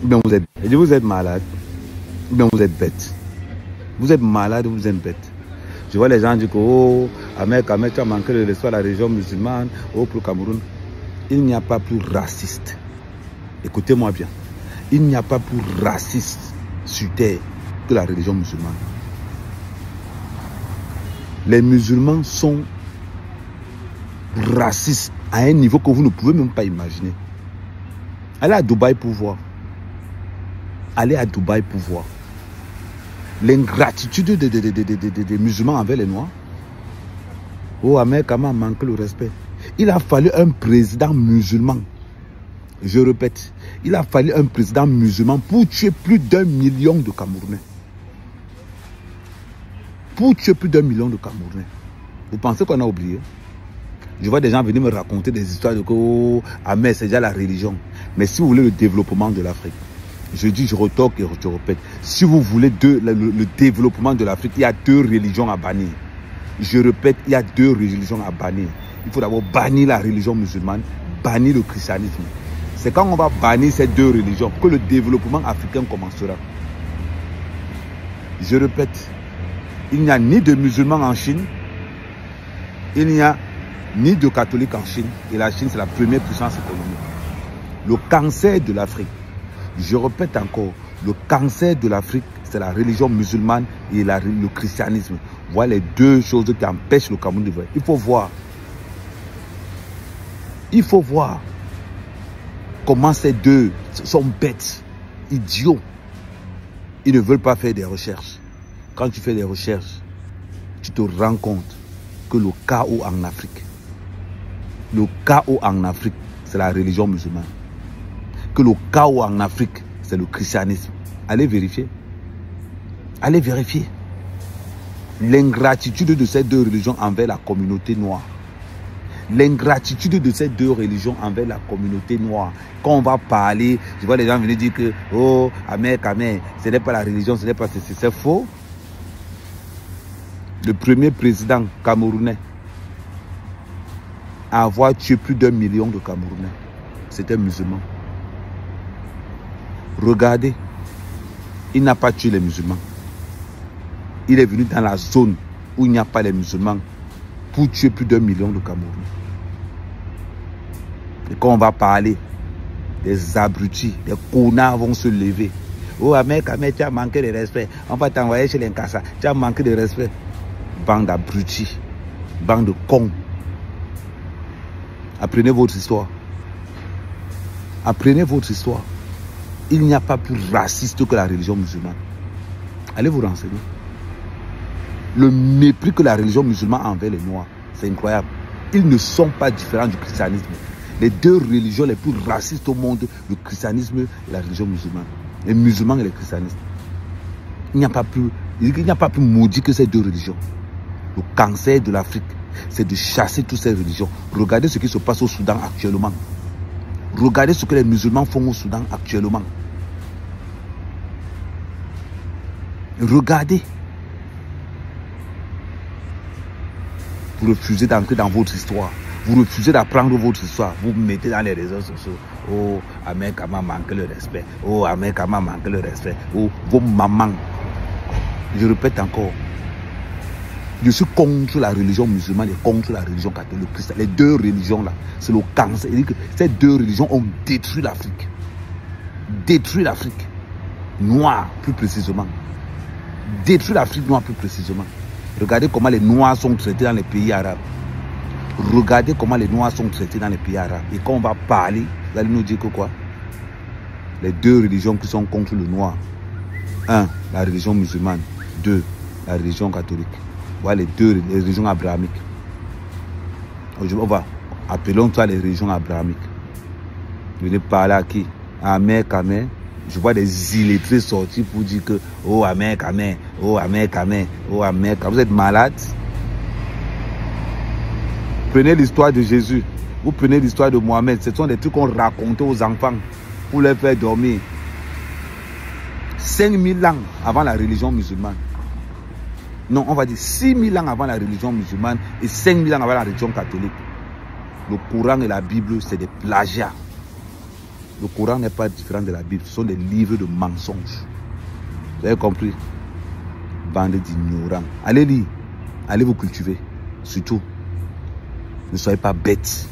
ou bien vous êtes malade, ou bien vous êtes bête. Vous êtes malade ou vous êtes bête. Je vois les gens dire que, oh, Ahmed, tu as manqué de respect à la région musulmane, oh, pour le Cameroun. Il n'y a pas plus raciste. Écoutez-moi bien. Il n'y a pas plus raciste sur terre que la religion musulmane. Les musulmans sont racistes à un niveau que vous ne pouvez même pas imaginer. Allez à Dubaï pour voir. Allez à Dubaï pour voir. L'ingratitude des musulmans envers les noirs. Oh, Ahmed Kama manque le respect. Il a fallu un président musulman. Je répète, il a fallu un président musulman pour tuer plus d'1 million de Camerounais. Pour tuer plus d'1 million de Camerounais. Vous pensez qu'on a oublié? Je vois des gens venir me raconter des histoires de que, oh, Ahmed, c'est déjà la religion. Mais si vous voulez le développement de l'Afrique, je dis, je retorque et je répète, si vous voulez le développement de l'Afrique, il y a 2 religions à bannir. Je répète, il y a 2 religions à bannir. Il faut d'abord bannir la religion musulmane, bannir le christianisme. C'est quand on va bannir ces 2 religions que le développement africain commencera. Je répète, il n'y a ni de musulmans en Chine, il n'y a ni de catholiques en Chine. Et la Chine, c'est la première puissance économique. Le cancer de l'Afrique, je répète encore, le cancer de l'Afrique, c'est la religion musulmane et le christianisme. Voilà les 2 choses qui empêchent le Cameroun de vivre. Il faut voir. Il faut voir comment ces 2 sont bêtes, idiots. Ils ne veulent pas faire des recherches. Quand tu fais des recherches, tu te rends compte que le chaos en Afrique, c'est la religion musulmane. Que le chaos en Afrique, c'est le christianisme. Allez vérifier. Allez vérifier. L'ingratitude de ces 2 religions envers la communauté noire. L'ingratitude de ces 2 religions envers la communauté noire. Quand on va parler, je vois les gens venir dire que, oh, Ahmed, ce n'est pas la religion, ce n'est pas ceci. C'est faux. Le premier président camerounais à avoir tué plus d'1 million de Camerounais, c'était musulman. Regardez, il n'a pas tué les musulmans. Il est venu dans la zone où il n'y a pas les musulmans pour tuer plus d'1 million de Camerounais. Et quand on va parler, des abrutis, des connards vont se lever. Oh, Ahmed, tu as manqué de respect. On va t'envoyer chez l'Inkasa. Tu as manqué de respect. Bande d'abrutis, bande de cons. Apprenez votre histoire. Apprenez votre histoire. Il n'y a pas plus raciste que la religion musulmane. Allez vous renseigner. Le mépris que la religion musulmane a envers les Noirs, c'est incroyable. Ils ne sont pas différents du christianisme. Les 2 religions les plus racistes au monde, le christianisme et la religion musulmane. Les musulmans et les christianistes. Il n'y a pas plus maudit que ces 2 religions. Le cancer de l'Afrique, c'est de chasser toutes ces religions. Regardez ce qui se passe au Soudan actuellement. Regardez ce que les musulmans font au Soudan actuellement. Regardez. Vous refusez d'entrer dans votre histoire. Vous refusez d'apprendre votre histoire. Vous mettez dans les réseaux sociaux. Oh, Ahmed Kama manque le respect. Oh, Ahmed Kama manque le respect. Oh, vos mamans. Je répète encore. Je suis contre la religion musulmane et contre la religion catholique. Les 2 religions-là, c'est le cancer. Ces 2 religions ont détruit l'Afrique. Détruit l'Afrique noire, plus précisément. Détruit l'Afrique noire, plus précisément. Regardez comment les Noirs sont traités dans les pays arabes. Regardez comment les Noirs sont traités dans les pays arabes. Et quand on va parler, vous allez nous dire que quoi? Les 2 religions qui sont contre le noir. 1, la religion musulmane. 2, la religion catholique. Voilà les 2 religions abrahamiques. On va, appelons-toi les religions abrahamiques. Je vais parler à qui? Ahmed Kama. Je vois des illettrés sortir pour dire que, oh, Ahmed Kama, oh, Ahmed Kama, oh, Ahmed Kama. Vous êtes malade? Prenez l'histoire de Jésus. Vous prenez l'histoire de Mohamed. Ce sont des trucs qu'on racontait aux enfants pour les faire dormir. 5000 ans avant la religion musulmane. Non, on va dire 6000 ans avant la religion musulmane et 5000 ans avant la religion catholique. Le Coran et la Bible, c'est des plagiats. Le Coran n'est pas différent de la Bible. Ce sont des livres de mensonges. Vous avez compris? Bande d'ignorants. Allez lire. Allez vous cultiver. Surtout, ne soyez pas bêtes.